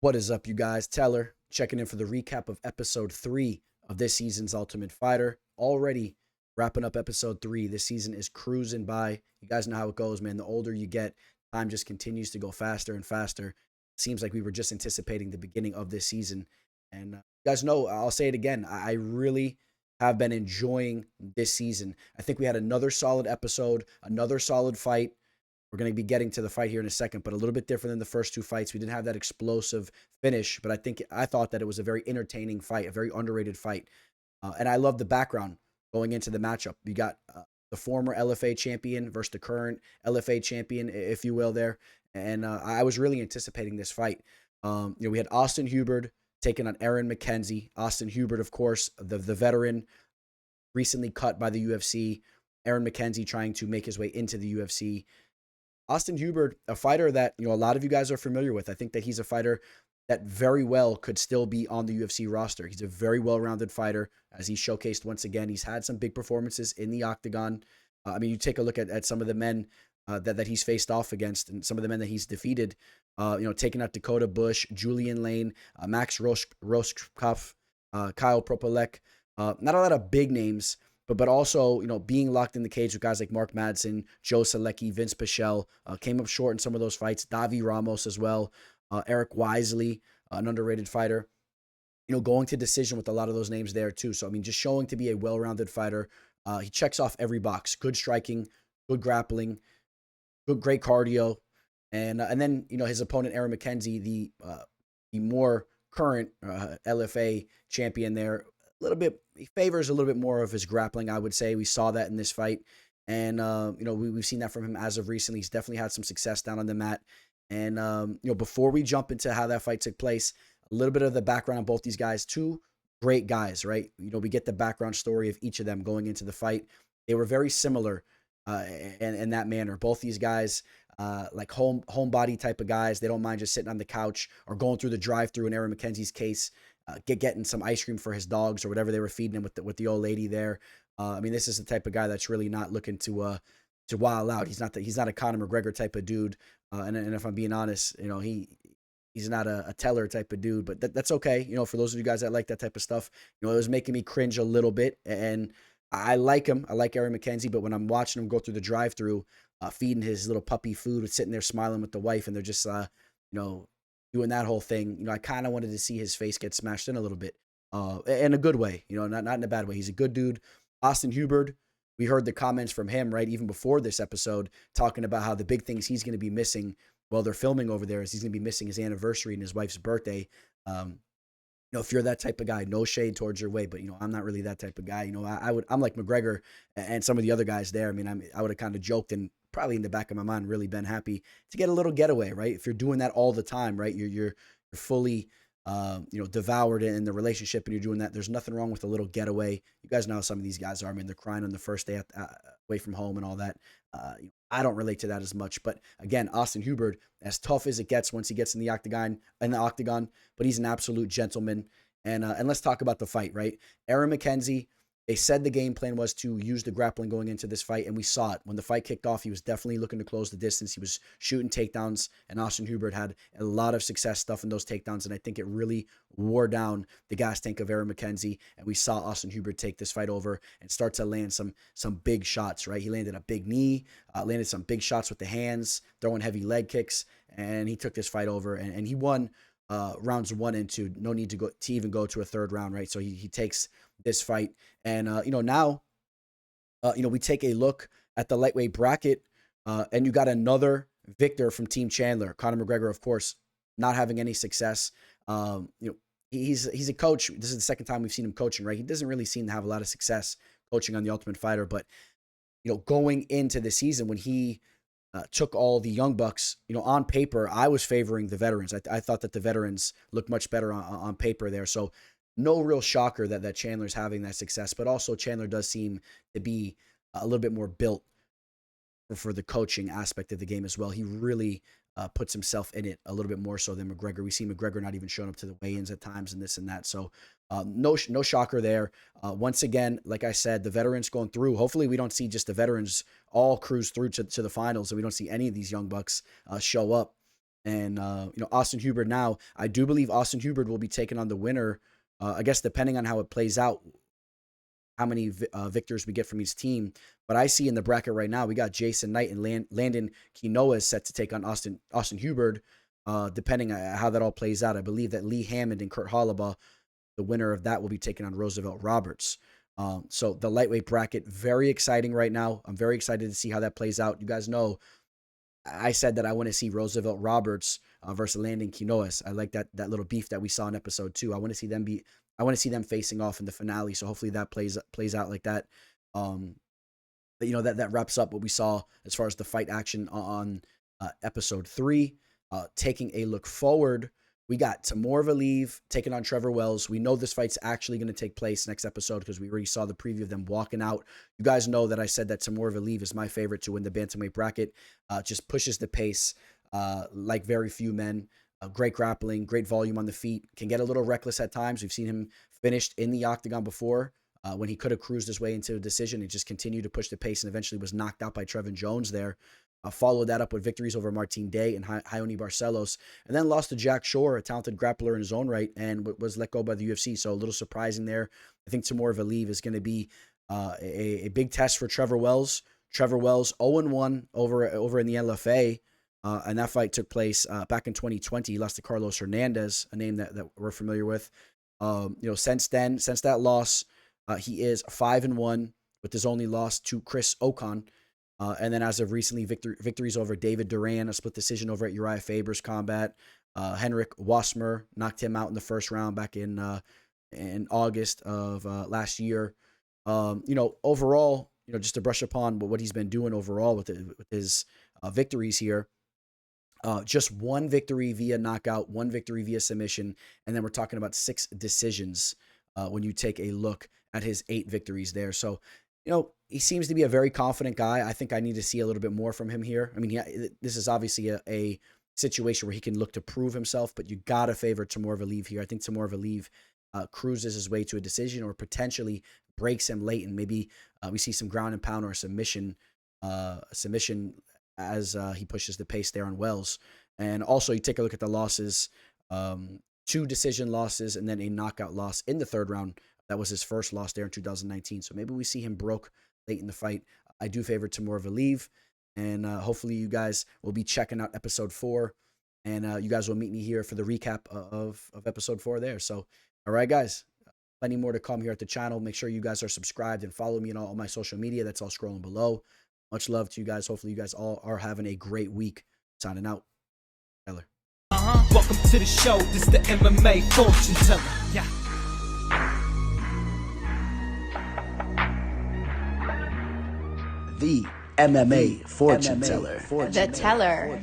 What is up, you guys? Teller checking in for the recap of episode 3 of this season's Ultimate Fighter. Already wrapping up episode 3. This season is cruising by. You guys know how it goes, man. The older you get, time just continues to go faster and faster. Seems like we were just anticipating the beginning of this season. And you guys know, I'll say it again, I really have been enjoying this season. I think we had another solid episode, another solid fight. We're going to be getting to the fight here in a second, but a little bit different than the first two fights. We didn't have that explosive finish, but I thought that it was a very entertaining fight, a very underrated fight. And I love the background going into the matchup. You got the former LFA champion versus the current LFA champion, if you will, there. And I was really anticipating this fight. We had Austin Hubbard taking on Aaron McKenzie. Austin Hubbard, of course, the veteran, recently cut by the UFC. Aaron McKenzie trying to make his way into the UFC. Austin Hubbard, a fighter that a lot of you guys are familiar with. I think that he's a fighter that very well could still be on the UFC roster. He's a very well-rounded fighter, as he showcased once again. He's had some big performances in the octagon. You take a look at some of the men that he's faced off against, and some of the men that he's defeated. Taking out Dakota Bush, Julian Lane, Max Roshkov, Kyle Propolek. Not a lot of big names, but also, being locked in the cage with guys like Mark Madsen, Joe Selecki, Vince Pichel, came up short in some of those fights. Davi Ramos as well, Eric Wisely, an underrated fighter. Going to decision with a lot of those names there too. So, just showing to be a well-rounded fighter. He checks off every box. Good striking, good grappling, great cardio. And then, his opponent, Aaron McKenzie, the more current LFA champion there, he favors a little bit more of his grappling, I would say. We saw that in this fight. And, we've seen that from him as of recently. He's definitely had some success down on the mat. And, before we jump into how that fight took place, a little bit of the background on both these guys. Two great guys, right? We get the background story of each of them going into the fight. They were very similar in that manner. Both these guys, like homebody type of guys. They don't mind just sitting on the couch or going through the drive-through in Aaron McKenzie's case, getting some ice cream for his dogs or whatever they were feeding him with the old lady there. This is the type of guy that's really not looking to wild out. He's not a Conor McGregor type of dude. And if I'm being honest, he's not a teller type of dude, but that's okay. For those of you guys that like that type of stuff, it was making me cringe a little bit. And I like him. I like Aaron McKenzie, but when I'm watching him go through the drive-through, feeding his little puppy food, sitting there smiling with the wife, and they're just, doing that whole thing. I kind of wanted to see his face get smashed in a little bit, in a good way. Not in a bad way. He's a good dude. Austin Hubbard, we heard the comments from him, right, even before this episode, talking about how the big things he's going to be missing while they're filming over there is he's going to be missing his anniversary and his wife's birthday. If you're that type of guy, no shade towards your way, but I'm not really that type of guy. I'm like McGregor and some of the other guys there. I would have kind of joked and probably in the back of my mind really been happy to get a little getaway, right? If you're doing that all the time, right, you're fully devoured in the relationship and you're doing that. There's nothing wrong with a little getaway. You guys know how some of these guys are. They're crying on the first day away from home and all that. I don't relate to that as much, but again, Austin Hubbard, as tough as it gets once he gets in the octagon, but he's an absolute gentleman. And let's talk about the fight, right? Aaron McKenzie, they said the game plan was to use the grappling going into this fight, and we saw it. When the fight kicked off, he was definitely looking to close the distance. He was shooting takedowns, and Austin Hubbard had a lot of success stuffing those takedowns, and I think it really wore down the gas tank of Aaron McKenzie, and we saw Austin Hubbard take this fight over and start to land some big shots, right? He landed a big knee, landed some big shots with the hands, throwing heavy leg kicks, and he took this fight over, and he won rounds 1 and 2. No need to even go to a third round, right? So he takes this fight. And, now, we take a look at the lightweight bracket, and you got another victor from Team Chandler. Conor McGregor, of course, not having any success. He's a coach. This is the second time we've seen him coaching, right? He doesn't really seem to have a lot of success coaching on The Ultimate Fighter, but, going into the season when he took all the young bucks, on paper, I was favoring the veterans. I thought that the veterans looked much better on paper there. So no real shocker that Chandler's having that success, but also Chandler does seem to be a little bit more built for the coaching aspect of the game as well. He really puts himself in it a little bit more so than McGregor. We see McGregor not even showing up to the weigh-ins at times and this and that. So no shocker there. Once again, like I said, the veterans going through. Hopefully we don't see just the veterans all cruise through to the finals and we don't see any of these young bucks show up. And, Austin Hubbard now, I do believe Austin Hubbard will be taking on the winner. I guess depending on how it plays out, how many victors we get from each team. But I see in the bracket right now, we got Jason Knight and Landon Quinoa is set to take on Austin Hubbard. Depending on how that all plays out, I believe that Lee Hammond and Kurt Hollabaugh, the winner of that, will be taking on Roosevelt Roberts. So the lightweight bracket, very exciting right now. I'm very excited to see how that plays out. You guys know I said that I want to see Roosevelt Roberts versus Landon Quinoa. I like that little beef that we saw in episode 2. I want to see them facing off in the finale. So hopefully that plays out like that. But that wraps up what we saw as far as the fight action on episode 3. Taking a look forward, we got Timur Valiev taking on Trevor Wells. We know this fight's actually going to take place next episode because we already saw the preview of them walking out. You guys know that I said that Timur Valiev is my favorite to win the bantamweight bracket. Just pushes the pace like very few men. Great grappling, great volume on the feet. Can get a little reckless at times. We've seen him finished in the octagon before when he could have cruised his way into a decision. He just continued to push the pace and eventually was knocked out by Trevin Jones there. Followed that up with victories over Martin Day and Ione Barcelos, and then lost to Jack Shore, a talented grappler in his own right, and was let go by the UFC. So a little surprising there. I think Timur Valiev is going to be a big test for Trevor Wells. Trevor Wells 0-1 over in the LFA, and that fight took place back in 2020. He lost to Carlos Hernandez, a name that we're familiar with. Since that loss, he is 5-1 with his only loss to Chris Ocon. And then as of recently, victories over David Duran, a split decision over at Uriah Faber's combat. Henrik Wasmer knocked him out in the first round back in August of last year. Overall, just to brush upon what he's been doing overall with his victories here. Just one victory via knockout, one victory via submission, and then we're talking about 6 decisions when you take a look at his 8 victories there. So, he seems to be a very confident guy. I think I need to see a little bit more from him here. I mean, this is obviously a situation where he can look to prove himself, but you got to favor Timur Valiev here. I think Timur Valiev cruises his way to a decision or potentially breaks him late, and maybe we see some ground and pound or a submission as he pushes the pace there on Wells. And also, you take a look at the losses, 2 decision losses and then a knockout loss in the 3rd round. That was his first loss there in 2019. So maybe we see him broke late in the fight. I do favor Timur Valiev. And hopefully you guys will be checking out episode 4. And you guys will meet me here for the recap of episode 4 there. So, all right, guys. Plenty more to come here at the channel. Make sure you guys are subscribed and follow me on all my social media. That's all scrolling below. Much love to you guys. Hopefully you guys all are having a great week. Signing out. Taylor. Welcome to the show. This is the MMA fortune teller. Yeah. The MMA fortune teller. The teller.